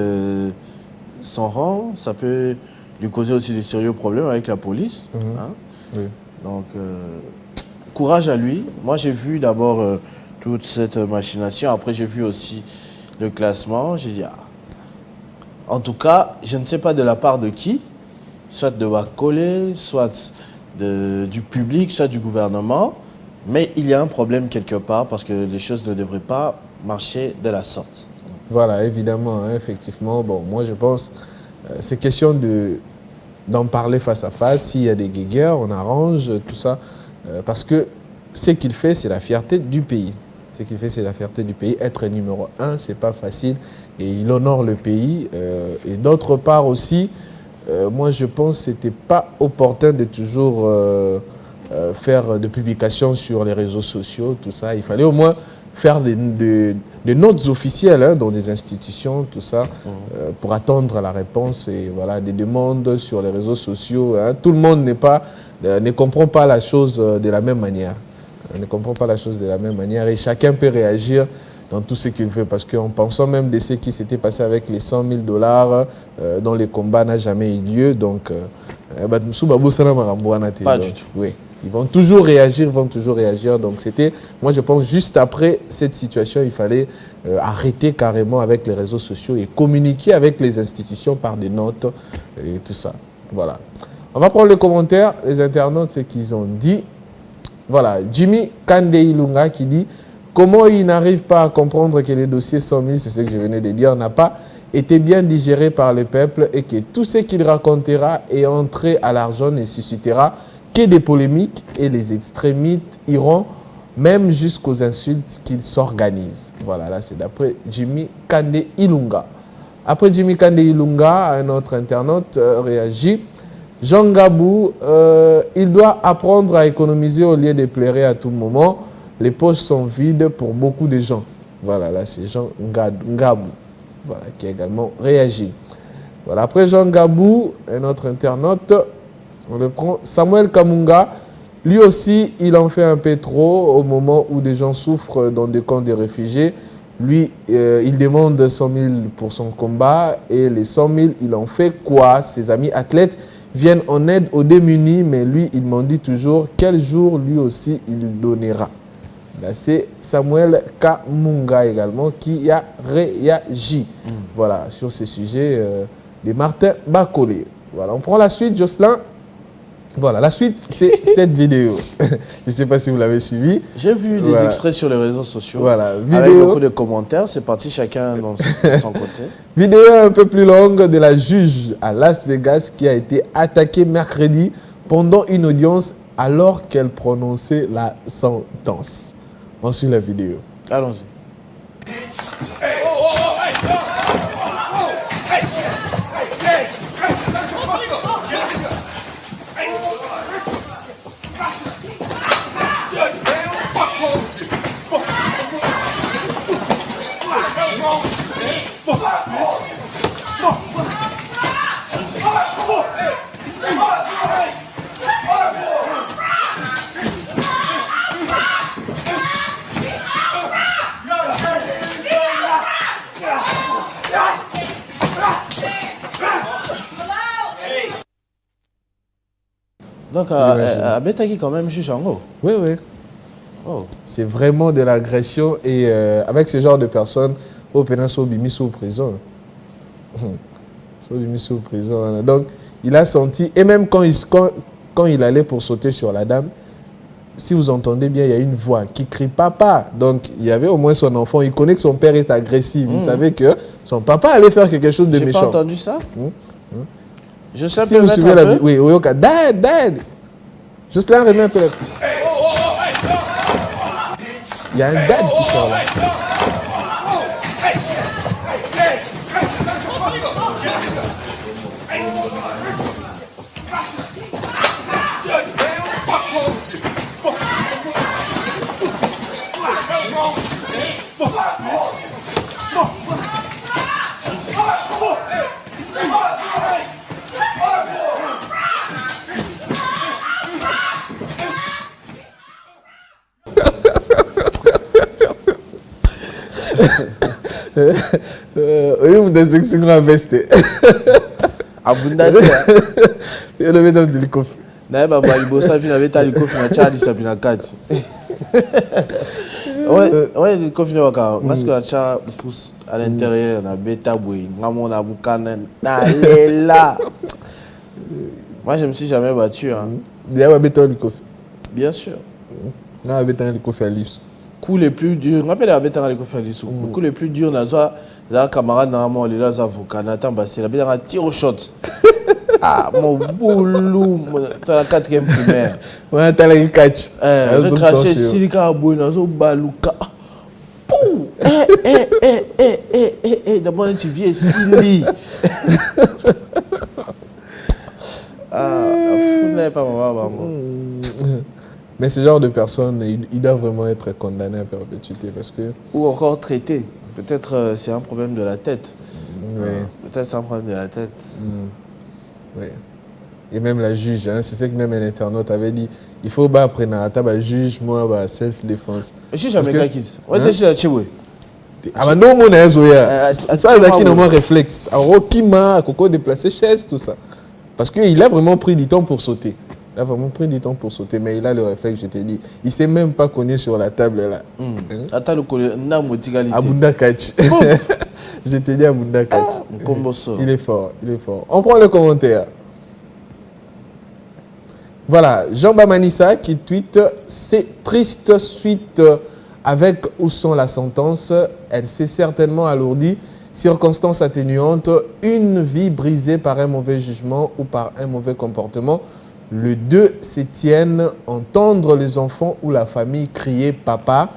son rang, ça peut lui causer aussi des sérieux problèmes avec la police. Hein. Oui. Donc, courage à lui. Moi, j'ai vu d'abord toute cette machination. Après, j'ai vu aussi le classement. J'ai dit, ah. En tout cas, je ne sais pas de la part de qui, soit de Bakole, soit du public, soit du gouvernement, mais il y a un problème quelque part parce que les choses ne devraient pas marcher de la sorte. Voilà, évidemment, hein, effectivement. Bon, moi, je pense c'est question d'en parler face à face. S'il y a des guéguerres, on arrange tout ça. Parce que ce qu'il fait, c'est la fierté du pays. Ce qu'il fait, c'est la fierté du pays. Être numéro 1, ce n'est pas facile. Et il honore le pays. Et d'autre part aussi, moi, je pense que ce n'était pas opportun de toujours faire de publications sur les réseaux sociaux, tout ça. Il fallait au moins faire des notes officielles hein, dans des institutions, tout ça, pour attendre la réponse et voilà, des demandes sur les réseaux sociaux. Hein. Tout le monde ne comprend pas la chose de la même manière. Ne comprend pas la chose de la même manière et chacun peut réagir dans tout ce qu'il veut parce qu'en pensant même de ce qui s'était passé avec les $100 000 dont les combats n'a jamais eu lieu, donc pas du tout. Oui. Ils vont toujours réagir, Donc c'était, moi je pense, juste après cette situation, il fallait arrêter carrément avec les réseaux sociaux et communiquer avec les institutions par des notes et tout ça. Voilà. On va prendre les commentaires, les internautes, ce qu'ils ont dit. Voilà, Jimmy Kande Ilunga qui dit « Comment il n'arrive pas à comprendre que les dossiers 100 000, c'est ce que je venais de dire, n'a pas été bien digéré par le peuple et que tout ce qu'il racontera et entré à l'argent ne suscitera que des polémiques et les extrémistes iront même jusqu'aux insultes qu'ils s'organisent. » Voilà, là c'est d'après Jimmy Kande Ilunga. Après Jimmy Kande Ilunga, un autre internaute réagit. Jean Gabou, il doit apprendre à économiser au lieu de pleurer à tout moment. Les poches sont vides pour beaucoup de gens. Voilà, là c'est Jean Ngabou, voilà, qui a également réagi. Voilà, après Jean Ngabou, un autre internaute, on le prend, Samuel Kamunga. Lui aussi, il en fait un peu trop au moment où des gens souffrent dans des camps de réfugiés. Lui, il demande 100 000 pour son combat et les 100 000, il en fait quoi? Ses amis athlètes viennent en aide aux démunis, mais lui, il m'en dit toujours quel jour lui aussi il donnera. Là, c'est Samuel Kamunga également qui a réagi voilà, sur ces sujets de Martin Bakolé. Voilà, on prend la suite, Jocelyn. Voilà, la suite, c'est cette vidéo. Je ne sais pas si vous l'avez suivi. J'ai vu des extraits sur les réseaux sociaux. Voilà, vidéo. Avec beaucoup de commentaires. C'est parti chacun dans son côté. Vidéo un peu plus longue de la juge à Las Vegas qui a été attaquée mercredi pendant une audience alors qu'elle prononçait la sentence. On suit la vidéo. Allons-y. Donc, Abetaki quand même juge en haut. Oui, oui. Oh. C'est vraiment de l'agression et avec ce genre de personnes, au péninsule Bimi sous prison. Sous prison. Donc, il a senti, et même quand il allait pour sauter sur la dame, si vous entendez bien, il y a une voix qui crie papa. Donc, il y avait au moins son enfant. Il connaît que son père est agressif. Il savait que son papa allait faire quelque chose de méchant. J'ai pas entendu ça. Je sais si vous suivez la vidéo, oui, Oyoka, dad. Juste là, remet un peu la... Il y a un dad qui sort là. Oui, vous avez un grand veste. Abunda il le met dans du coffre. Nae baba ibosa vina veta le coffre na charlie sabina kati. Ouais, le coffre na waka parce que la cha pousse à l'intérieur na beta boy ngamo na bukana na lela. Moi je me suis jamais battu hein. Il y a beta le coffre. Bien sûr. Na beta le coffre à lisse. Coup les plus durs, on appelle la bête dans les coffres du sou. Coup les plus durs, la camarade normalement les là avocats, n'attend pas c'est la bête dans tir au shot. Ah mon boulou, dans la 4e primaire. Ouais, t'as la catch. Recracher silica boy nazo baluka. Pou. D'abord tu viens sili. Ah, fou n'est pas maman. Mais ce genre de personnes, il doit vraiment être condamné à perpétuité parce que... Ou encore traité. Peut-être c'est un problème de la tête. Oui. Peut-être c'est un problème de la tête. Oui. Et même la juge, hein, c'est ce que même un internaute avait dit. Il faut après la table juge, moi, self-défense. Je suis jamais kakis. Ouais, t'es chez la Tchéoué. Ah bah non, mon azoya. Ça, c'est un réflexe. Alors, qui m'a déplacé chaise, tout ça. Parce qu'il a vraiment pris du temps pour sauter. Il a vraiment pris du temps pour sauter, mais il a le réflexe, je t'ai dit. Il ne s'est même pas connu sur la table là. Attends, le collègue, Abunda Catch. Je t'ai dit Abunda Catch. Il est fort, il est fort. On prend le commentaire. Voilà, Jean Bamanissa qui tweet « C'est triste suite avec ou sans la sentence. Elle s'est certainement alourdie. Circonstances atténuantes, une vie brisée par un mauvais jugement ou par un mauvais comportement. Le 2 se tiennent, entendre les enfants ou la famille crier « Papa ».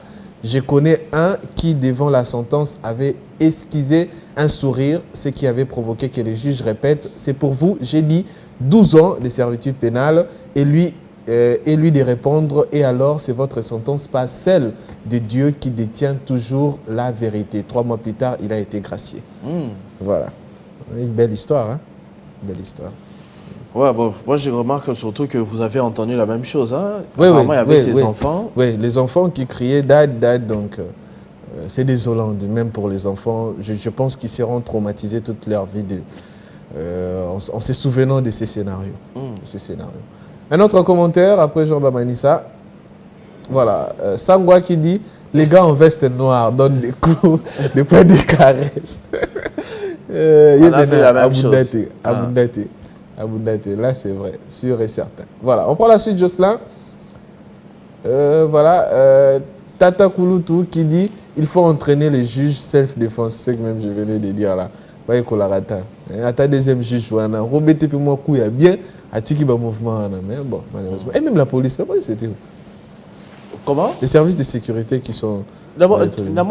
Je connais un qui, devant la sentence, avait esquissé un sourire, ce qui avait provoqué que les juges répètent « C'est pour vous, j'ai dit 12 ans de servitude pénale » et lui et lui de répondre, et alors c'est votre sentence, pas celle de Dieu qui détient toujours la vérité. 3 mois plus tard, il a été gracié. Voilà. Une belle histoire, hein? Belle histoire. Ouais, bon, moi je remarque surtout que vous avez entendu la même chose. Hein? Oui, apparemment, il y avait ses enfants. Oui, les enfants qui criaient dad, dad, donc c'est désolant, même pour les enfants. Je pense qu'ils seront traumatisés toute leur vie en se souvenant de ces scénarios. Un autre commentaire, après Jean Bamanissa. Voilà, Sangwa qui dit les gars en veste noire donnent des coups, des points de caresse. On a fait la même chose. Abundate, là c'est vrai, sûr et certain. Voilà, on prend la suite, Jocelyn. Tata Kouloutou qui dit il faut entraîner les juges self-défense. C'est ce que même je venais de dire là. Voyez Kolarata. À ta deuxième juge, Robert puis moi, il y a bien, à Tiki mouvement, mais bon, malheureusement. Et même la police, c'était où? Comment? Les services de sécurité qui sont. D'abord,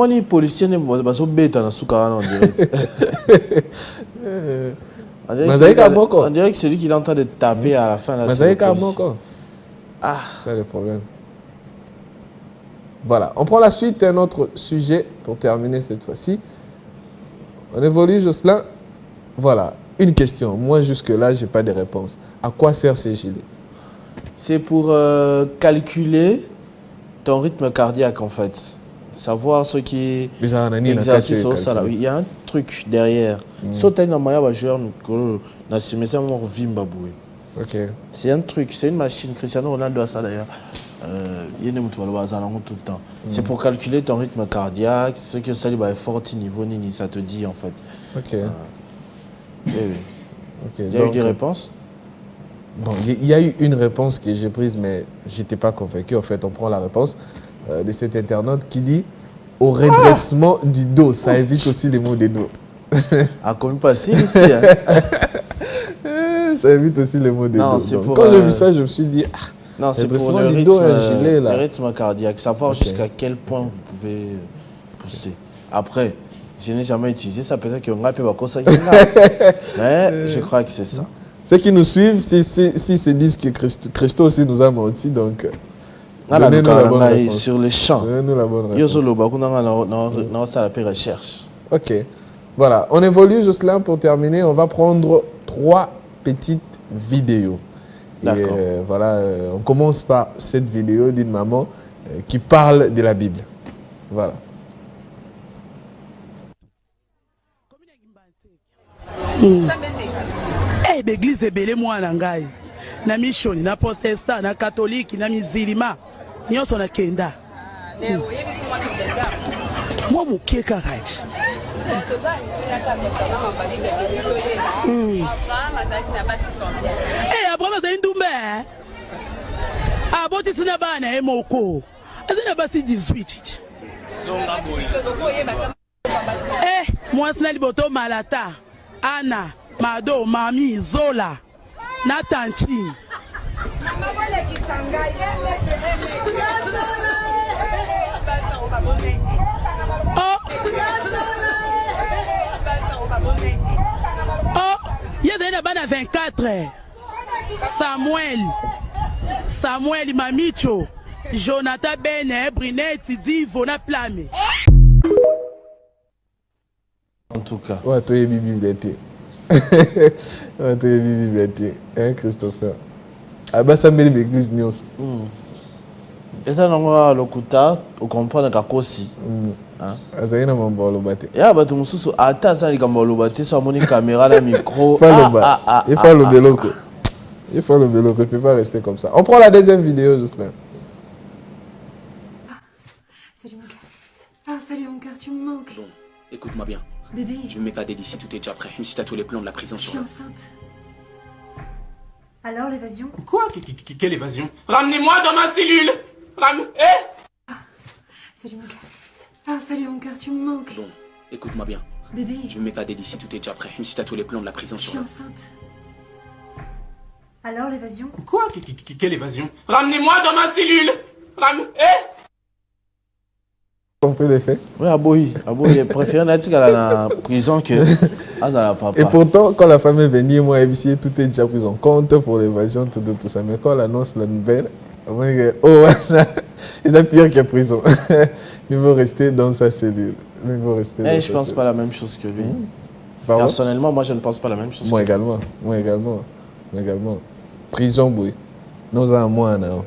les policiers ne sont pas bêtes dans ce cas, on dirait. On dirait que c'est lui qui est en train de taper à la fin. Ah, c'est le problème. Voilà, on prend la suite, un autre sujet pour terminer cette fois-ci. On évolue, Jocelyn. Voilà, une question. Moi, jusque-là, je n'ai pas de réponse. À quoi sert ces gilets? C'est pour calculer ton rythme cardiaque, en fait. Savoir ce qui est exercice au salaire. Il y a un truc derrière. C'est un truc, c'est une machine. Cristiano Ronaldo a ça d'ailleurs. Tout le temps. C'est pour calculer ton rythme cardiaque, ce que ça est fort niveau, ça te dit en fait. Ok. Oui. Il y a eu des réponses? Bon, il y a eu une réponse que j'ai prise, mais je n'étais pas convaincu. En fait, on prend la réponse de cet internaute qui dit au redressement du dos. Ça évite aussi les maux de dos. Ah, comme pas si ici. Hein. Ça évite aussi les maux de dos. Donc, quand j'ai vu ça, je me suis dit. Non, c'est pour le rythme cardiaque. Savoir jusqu'à quel point vous pouvez pousser. Après, je n'ai jamais utilisé ça. Peut-être qu'on a pu voir ça. Mais je crois que c'est ça. Ceux qui nous suivent, si se disent que Christo aussi nous a menti, donc. Donnez-nous la bonne réponse. Sur les champs. Donnez-nous la bonne réponse. Recherche. Ok. Voilà. On évolue, Jocelyn, pour terminer. On va prendre 3 petites vidéos. D'accord. Voilà, on commence par cette vidéo d'une maman qui parle de la Bible. Voilà. L'église est belle, moi, na mission, na protestant, na catholique, na musulman. Nous sommes na kenda. Moi, mon keka right. Abraham a ndumbe. Aboti sina bana emoko. Azina basi 18. Moi sina liboto malata. Ana, Mado, Mami, Zola, Natanchi. Il y a des bana 24. Samuel Mamicho, Jonathan Bene, Brinette, Divo, na Plame. En tout cas. Ouais, toi et Bibi Blété. Ouais, toi et Bibi Blété. Hein, Christopher? Ah, bah, ça me met l'église news. Et ça, on va le couteau, on comprend que aussi. Ah, ça y est, on va le battre. Et là, tu me soucies, attends, ça, on va le battre, ça, mon caméra, le micro. Il faut le vélo. Il faut le vélo, il ne peut pas rester comme ça. On prend la deuxième vidéo, Jocelyn. Salut mon cœur. Ah, salut mon cœur, tu me manques. Bon, écoute-moi bien. Bébé. Je vais m'évader d'ici, tout est déjà prêt. Je me suis tatoué les plans de la prison Je sur suis le... enceinte. Alors l'évasion? Quoi? Quelle évasion? Ramenez-moi dans ma cellule! Salut mon cœur. Ah, salut mon cœur, tu me manques. Bon, écoute-moi bien. Bébé. Je vais m'évader d'ici, tout est déjà prêt. Je me suis tatoué les plans de la prison Je sur suis le... enceinte. Alors l'évasion? Quoi? Quelle évasion? Ramenez-moi dans ma cellule! compris les faits? Oui, Aboyi. Aboyi préféré d'être à la prison que à la papa. Et pourtant, quand la femme est venue, moi, FCA, tout est déjà pris en compte pour l'évasion, tout ça. Mais quand elle annonce la nouvelle, oh, ils ont pire que prison. Il veut rester dans sa cellule. Je ne pense pas la même chose que lui. Personnellement, moi, je ne pense pas la même chose. Moi également. Prison, oui. Nous avons moins, non.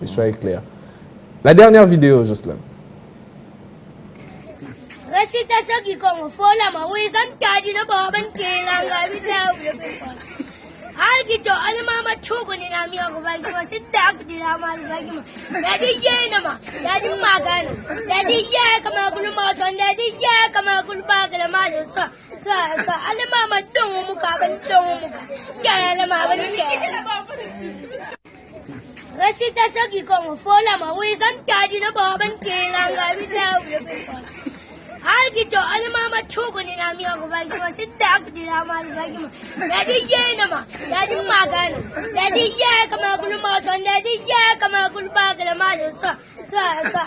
Le choix est clair. La dernière vidéo, Jocelyn. Récitation qui comme fola ma wizan kaji na baban kelanga bitaw. Haji to almama chugo ni na miya ko bagi ma sidda ku di na ma bagi ma. Dadi ye na ma, dadi magana. Dadi ye kama kulu ma son dadi ye kama kulu bagala ma so. So almama don mu ka ban don mu ka. Ya almama ban ke. Récitation qui comme fola ma wizan kaji na baban kelanga bitaw. Haji to almama chugo ni na miya ko bagi ma sidda ku di na ma bagi ma. Dadi ye na ma, dadi magana. Dadi ye kama kulu ma son dadi ye kama kulu bagala ma so. So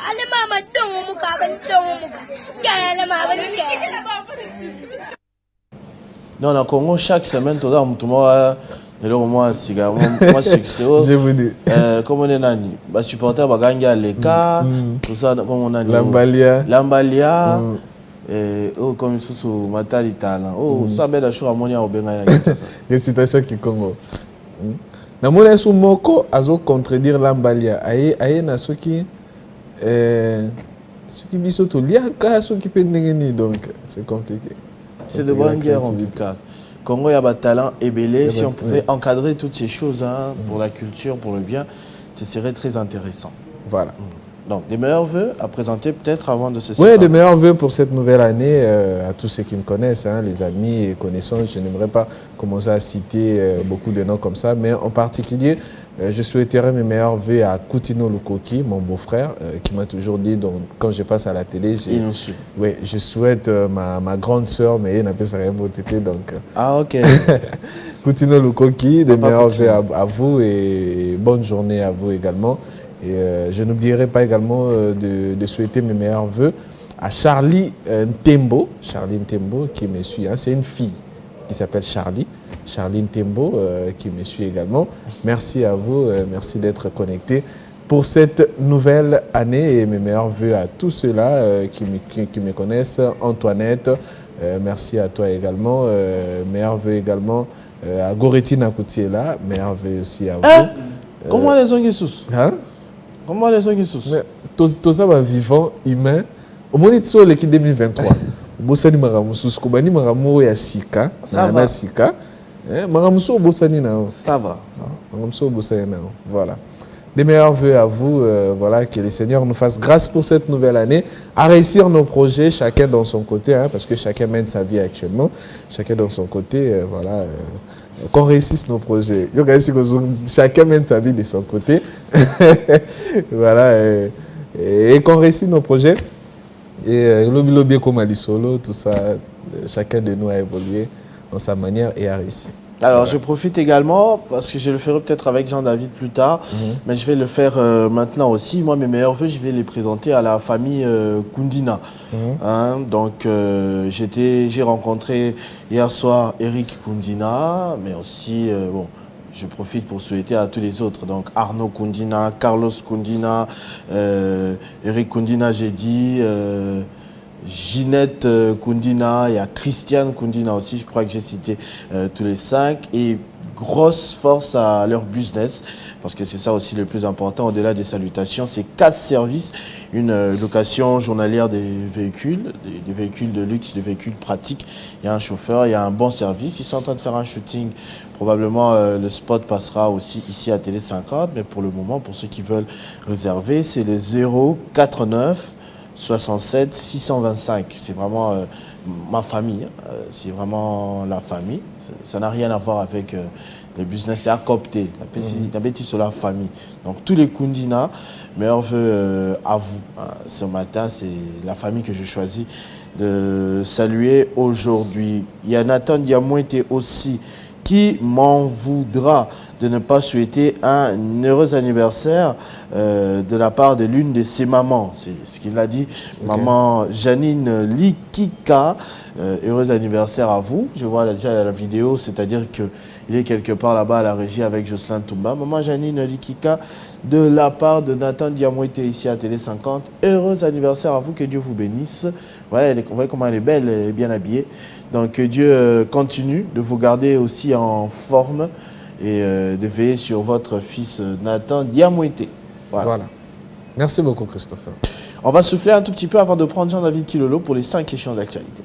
almama don mu ka ban don mu ka. Ya almama ban ke. Non, au Congo, chaque semaine, tout le monde moi, succès. Je vous dis. Comme on est nani, supporter Baganga Leka, tout ça, comme on a dit. Lambalia. Oh, comme sous Matali Talent. Oh, ça bête à choix à Monia au Benga. Récitation qui Congo. Namona sou moko azo contredire Lambalia. Aye na ceux qui biso to liaka ceux qui peut n'engeni donc c'est compliqué. C'est de bonne guerre en tout cas. Congo, il y a un talent ébélé. Si on pouvait encadrer toutes ces choses pour la culture, pour le bien, ce serait très intéressant. Voilà. Donc, des meilleurs vœux à présenter peut-être avant de se séparer. Oui, des meilleurs vœux pour cette nouvelle année à tous ceux qui me connaissent, les amis et connaissances. Je n'aimerais pas commencer à citer beaucoup de noms comme ça, mais en particulier, je souhaiterais mes meilleurs vœux à Koutino Lukoki, mon beau-frère, qui m'a toujours dit, donc, quand je passe à la télé, je souhaite ma grande sœur, mais elle n'a pas sa donc. Ah, ok. Koutino Lukoki, des meilleurs vœux à vous et bonne journée à vous également. Et je n'oublierai pas également de souhaiter mes meilleurs vœux à Charlie Ntembo. Charlie Ntembo qui me suit. C'est une fille qui s'appelle Charlie. Charlie Ntembo qui me suit également. Merci à vous. Merci d'être connectés pour cette nouvelle année. Et mes meilleurs vœux à tous ceux-là qui me connaissent. Antoinette, merci à toi également. Meilleurs vœux également à Goretti Nakoutiela. Meilleurs vœux aussi à vous. Comment les gens qui souffrent? Comment les gens qui souffrent? Tout ça va vivant, humain. Au moins, il y a l'équipe 2023. Bossani Maramusus, Kobani Maramu et Sika. Ça va. Sika. Maramusu Bossani Nao. Ça va. Maramusu Bossani Nao. Voilà. Les meilleurs vœux à vous. Voilà, que les seigneurs nous fassent grâce pour cette nouvelle année. À réussir nos projets, chacun dans son côté, parce que chacun mène sa vie actuellement. Chacun dans son côté, voilà. Qu'on réussisse nos projets. Chacun mène sa vie de son côté. Voilà. Et qu'on réussisse nos projets. Et l'objet comme Ali Solo, tout ça, chacun de nous a évolué en sa manière et a réussi. Alors, je profite également, parce que je le ferai peut-être avec Jean-David plus tard, mais je vais le faire maintenant aussi. Moi, mes meilleurs vœux, je vais les présenter à la famille Kundina. Donc, j'ai rencontré hier soir Eric Kundina, mais aussi, je profite pour souhaiter à tous les autres. Donc, Arnaud Kundina, Carlos Kundina, Eric Kundina, j'ai dit... Ginette Kundina, il y a Christiane Kundina aussi, je crois que j'ai cité tous les 5. Et grosse force à leur business, parce que c'est ça aussi le plus important, au-delà des salutations, c'est 4 services, une location journalière des véhicules de luxe, des véhicules pratiques. Il y a un chauffeur, il y a un bon service. Ils sont en train de faire un shooting. Probablement, le spot passera aussi ici à Télé 50, mais pour le moment, pour ceux qui veulent réserver, c'est le 089 67 625. C'est vraiment ma famille, c'est vraiment la famille. Ça n'a rien à voir avec le business, c'est à coopter. La bêtise sur la famille. Donc tous les Kundina, meilleurs vœux à vous. Ce matin, c'est la famille que je choisis de saluer aujourd'hui. Il y a Nathan Diamouete aussi qui m'en voudra. de ne pas souhaiter un heureux anniversaire de la part de l'une de ses mamans. C'est ce qu'il a dit. Okay. Maman Janine Likika, heureux anniversaire à vous. Je vois déjà la vidéo, c'est-à-dire qu'il est quelque part là-bas à la régie avec Jocelyn Toumba. Maman Janine Likika, de la part de Nathan Diamouete ici à Télé 50. Heureux anniversaire à vous, que Dieu vous bénisse. Voilà, vous voyez comment elle est belle et bien habillée. Donc que Dieu continue de vous garder aussi en forme et de veiller sur votre fils Nathan Diamouete. Voilà. Merci beaucoup Christopher. On va souffler un tout petit peu avant de prendre Jean-David Kilolo pour les 5 questions d'actualité.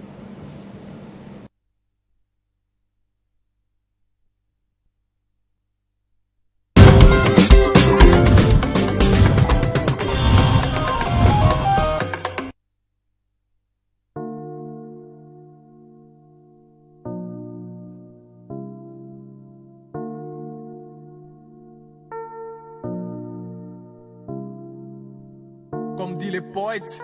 Comme dit les poètes,